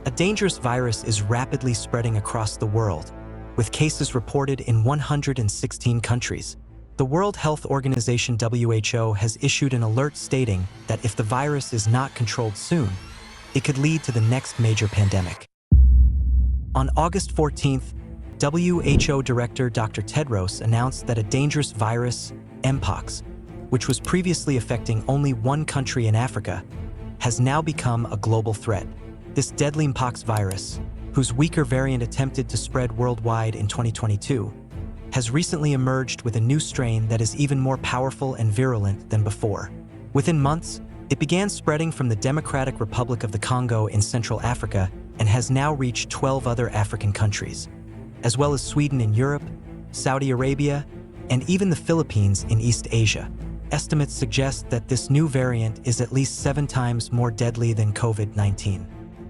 A dangerous virus is rapidly spreading across the world, with cases reported in 116 countries. The World Health Organization (WHO) has issued an alert stating that if the virus is not controlled soon, it could lead to the next major pandemic. On August 14th, WHO Director Dr. Tedros announced that a dangerous virus, Mpox, which was previously affecting only one country in Africa, has now become a global threat. This deadly Mpox virus, whose weaker variant attempted to spread worldwide in 2022, has recently emerged with a new strain that is even more powerful and virulent than before. Within months, it began spreading from the Democratic Republic of the Congo in Central Africa and has now reached 12 other African countries, as well as Sweden in Europe, Saudi Arabia, and even the Philippines in East Asia. Estimates suggest that this new variant is at least 7 times more deadly than COVID-19.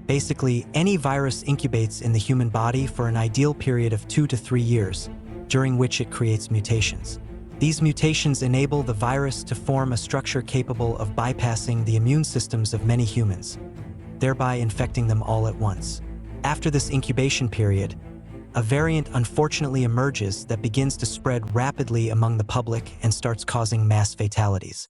Basically, any virus incubates in the human body for an ideal period of 2 to 3 years, during which it creates mutations. These mutations enable the virus to form a structure capable of bypassing the immune systems of many humans, thereby infecting them all at once. After this incubation period, a variant unfortunately emerges that begins to spread rapidly among the public and starts causing mass fatalities.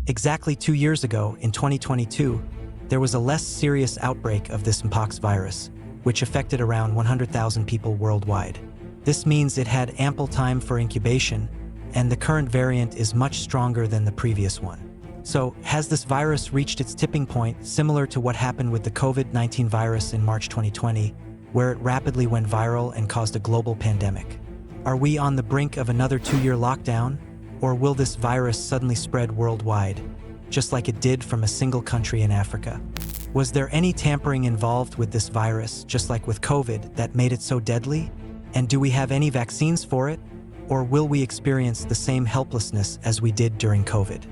Exactly 2 years ago, in 2022, there was a less serious outbreak of this Mpox virus, which affected around 100,000 people worldwide. This means it had ample time for incubation, and the current variant is much stronger than the previous one. So, has this virus reached its tipping point, similar to what happened with the COVID-19 virus in March 2020, where it rapidly went viral and caused a global pandemic? Are we on the brink of another 2-year lockdown, or will this virus suddenly spread worldwide, just like it did from a single country in Africa? Was there any tampering involved with this virus, just like with COVID, that made it so deadly? And do we have any vaccines for it? Or will we experience the same helplessness as we did during COVID?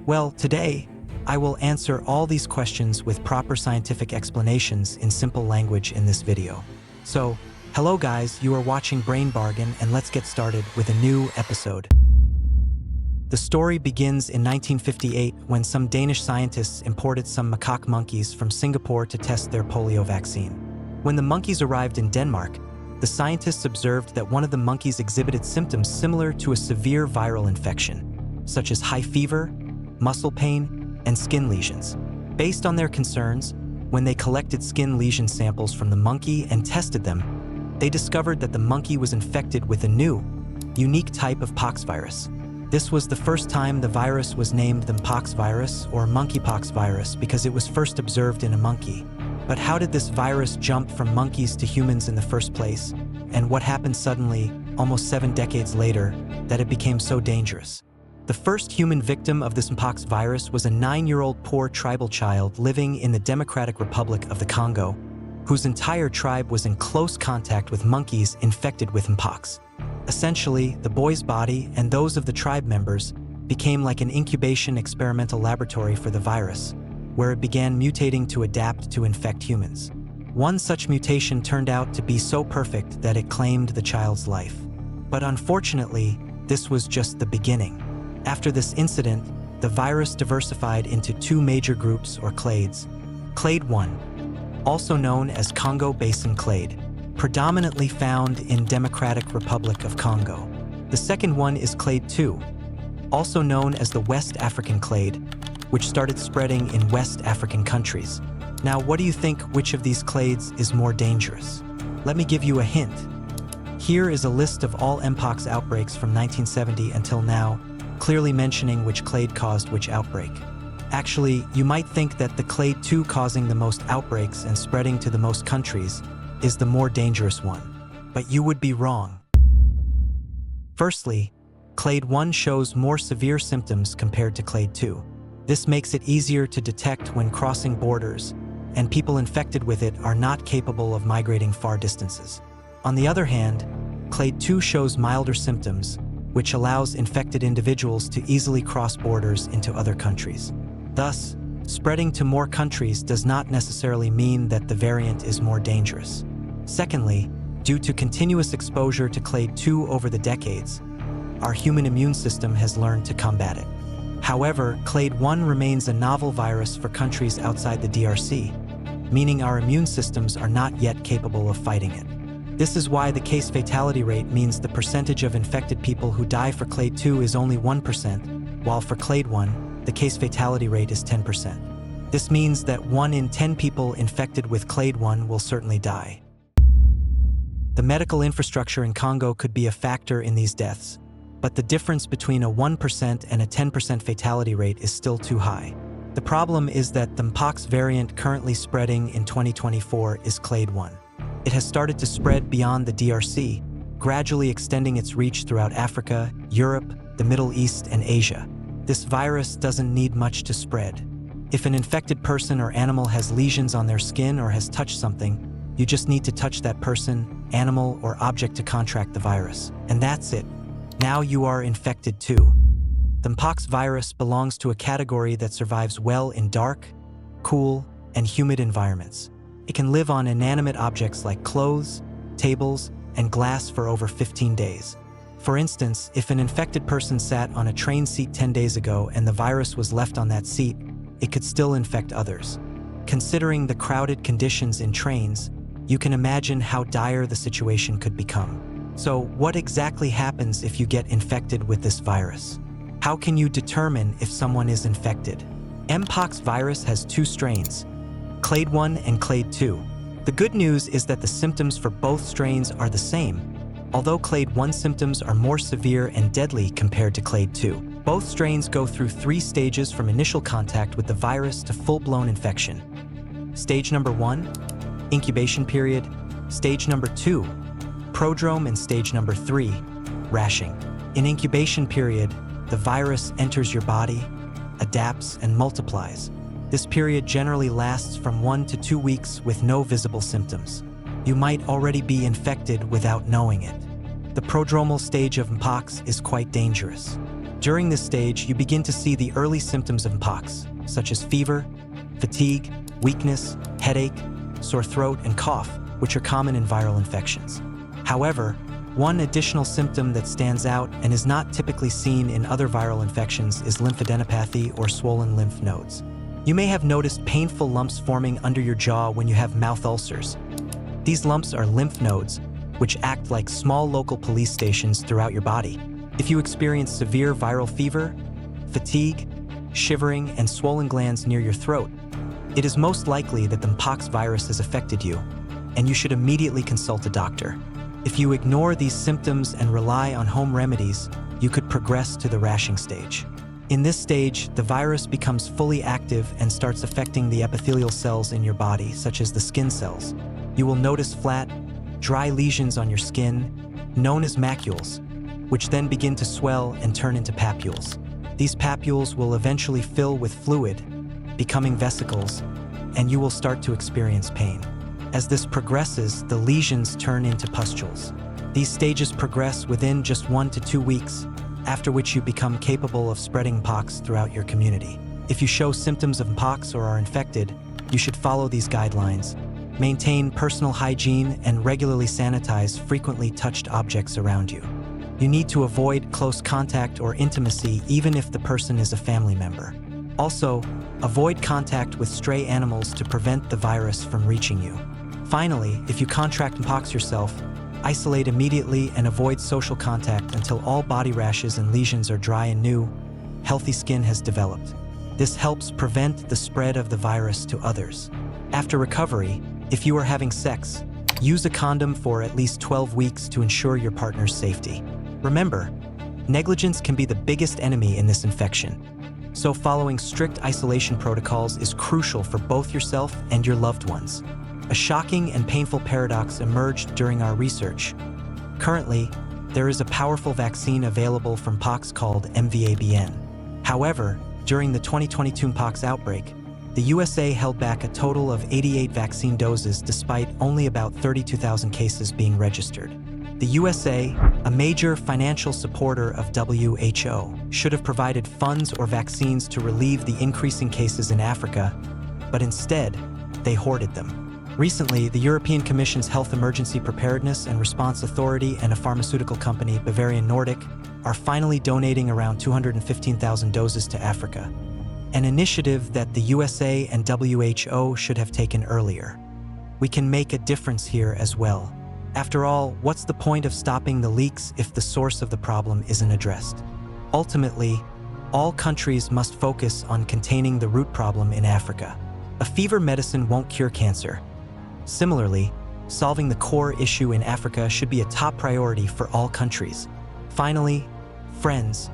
Well, today, I will answer all these questions with proper scientific explanations in simple language in this video. So, hello guys, you are watching Brain Bargain, and let's get started with a new episode. The story begins in 1958 when some Danish scientists imported some macaque monkeys from Singapore to test their polio vaccine. When the monkeys arrived in Denmark, the scientists observed that one of the monkeys exhibited symptoms similar to a severe viral infection, such as high fever, muscle pain, and skin lesions. Based on their concerns, when they collected skin lesion samples from the monkey and tested them, they discovered that the monkey was infected with a new, unique type of pox virus. This was the first time the virus was named the Mpox virus or Monkeypox virus because it was first observed in a monkey. But how did this virus jump from monkeys to humans in the first place? And what happened suddenly, almost 7 decades later, that it became so dangerous? The first human victim of this Mpox virus was a 9-year-old poor tribal child living in the Democratic Republic of the Congo, whose entire tribe was in close contact with monkeys infected with Mpox. Essentially, the boy's body and those of the tribe members became like an incubation experimental laboratory for the virus, where it began mutating to adapt to infect humans. One such mutation turned out to be so perfect that it claimed the child's life. But unfortunately, this was just the beginning. After this incident, the virus diversified into 2 major groups or clades. Clade 1, also known as Congo Basin clade, predominantly found in Democratic Republic of Congo. The second one is Clade 2, also known as the West African clade, which started spreading in West African countries. Now, what do you think which of these clades is more dangerous? Let me give you a hint. Here is a list of all Mpox outbreaks from 1970 until now, clearly mentioning which clade caused which outbreak. Actually, you might think that the Clade 2 causing the most outbreaks and spreading to the most countries is the more dangerous one, but you would be wrong. Firstly, Clade 1 shows more severe symptoms compared to Clade 2. This makes it easier to detect when crossing borders, and people infected with it are not capable of migrating far distances. On the other hand, Clade 2 shows milder symptoms, which allows infected individuals to easily cross borders into other countries. Thus, spreading to more countries does not necessarily mean that the variant is more dangerous. Secondly, due to continuous exposure to Clade 2 over the decades, our human immune system has learned to combat it. However, Clade 1 remains a novel virus for countries outside the DRC, meaning our immune systems are not yet capable of fighting it. This is why the case fatality rate means the percentage of infected people who die for clade 2 is only 1%, while for clade 1, the case fatality rate is 10%. This means that 1 in 10 people infected with clade 1 will certainly die. The medical infrastructure in Congo could be a factor in these deaths, but the difference between a 1% and a 10% fatality rate is still too high. The problem is that the Mpox variant currently spreading in 2024 is clade 1. It has started to spread beyond the DRC, gradually extending its reach throughout Africa, Europe, the Middle East, and Asia. This virus doesn't need much to spread. If an infected person or animal has lesions on their skin or has touched something, you just need to touch that person, animal, or object to contract the virus. And that's it. Now you are infected too. The Mpox virus belongs to a category that survives well in dark, cool, and humid environments. It can live on inanimate objects like clothes, tables, and glass for over 15 days. For instance, if an infected person sat on a train seat 10 days ago and the virus was left on that seat, it could still infect others. Considering the crowded conditions in trains, you can imagine how dire the situation could become. So, what exactly happens if you get infected with this virus? How can you determine if someone is infected? Mpox virus has 2 strains, clade 1 and clade 2. The good news is that the symptoms for both strains are the same, although clade 1 symptoms are more severe and deadly compared to clade 2. Both strains go through 3 stages from initial contact with the virus to full-blown infection. Stage number 1, incubation period. Stage number 2, prodrome, and stage number 3, rashing. In incubation period, the virus enters your body, adapts, and multiplies. This period generally lasts from 1 to 2 weeks with no visible symptoms. You might already be infected without knowing it. The prodromal stage of Mpox is quite dangerous. During this stage, you begin to see the early symptoms of Mpox, such as fever, fatigue, weakness, headache, sore throat, and cough, which are common in viral infections. However, one additional symptom that stands out and is not typically seen in other viral infections is lymphadenopathy or swollen lymph nodes. You may have noticed painful lumps forming under your jaw when you have mouth ulcers. These lumps are lymph nodes, which act like small local police stations throughout your body. If you experience severe viral fever, fatigue, shivering, and swollen glands near your throat, it is most likely that the Mpox virus has affected you, and you should immediately consult a doctor. If you ignore these symptoms and rely on home remedies, you could progress to the rashing stage. In this stage, the virus becomes fully active and starts affecting the epithelial cells in your body, such as the skin cells. You will notice flat, dry lesions on your skin, known as macules, which then begin to swell and turn into papules. These papules will eventually fill with fluid, becoming vesicles, and you will start to experience pain. As this progresses, the lesions turn into pustules. These stages progress within just 1 to 2 weeks, after which you become capable of spreading Mpox throughout your community. If you show symptoms of Mpox or are infected, you should follow these guidelines. Maintain personal hygiene and regularly sanitize frequently touched objects around you. You need to avoid close contact or intimacy even if the person is a family member. Also, avoid contact with stray animals to prevent the virus from reaching you. Finally, if you contract Mpox yourself, isolate immediately and avoid social contact until all body rashes and lesions are dry and new, healthy skin has developed. This helps prevent the spread of the virus to others. After recovery, if you are having sex, use a condom for at least 12 weeks to ensure your partner's safety. Remember, negligence can be the biggest enemy in this infection, so following strict isolation protocols is crucial for both yourself and your loved ones. A shocking and painful paradox emerged during our research. Currently, there is a powerful vaccine available from Mpox called MVABN. However, during the 2022 Mpox outbreak, the USA held back a total of 88 vaccine doses despite only about 32,000 cases being registered. The USA, a major financial supporter of WHO, should have provided funds or vaccines to relieve the increasing cases in Africa, but instead, they hoarded them. Recently, the European Commission's Health Emergency Preparedness and Response Authority and a pharmaceutical company, Bavarian Nordic, are finally donating around 215,000 doses to Africa. an initiative that the USA and WHO should have taken earlier. We can make a difference here as well. After all, what's the point of stopping the leaks if the source of the problem isn't addressed? Ultimately, all countries must focus on containing the root problem in Africa. A fever medicine won't cure cancer. Similarly, solving the core issue in Africa should be a top priority for all countries. Finally, friends,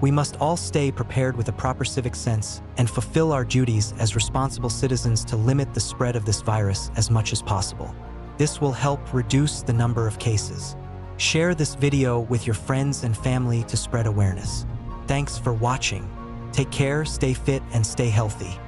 we must all stay prepared with a proper civic sense and fulfill our duties as responsible citizens to limit the spread of this virus as much as possible. This will help reduce the number of cases. Share this video with your friends and family to spread awareness. Thanks for watching. Take care, stay fit, and stay healthy.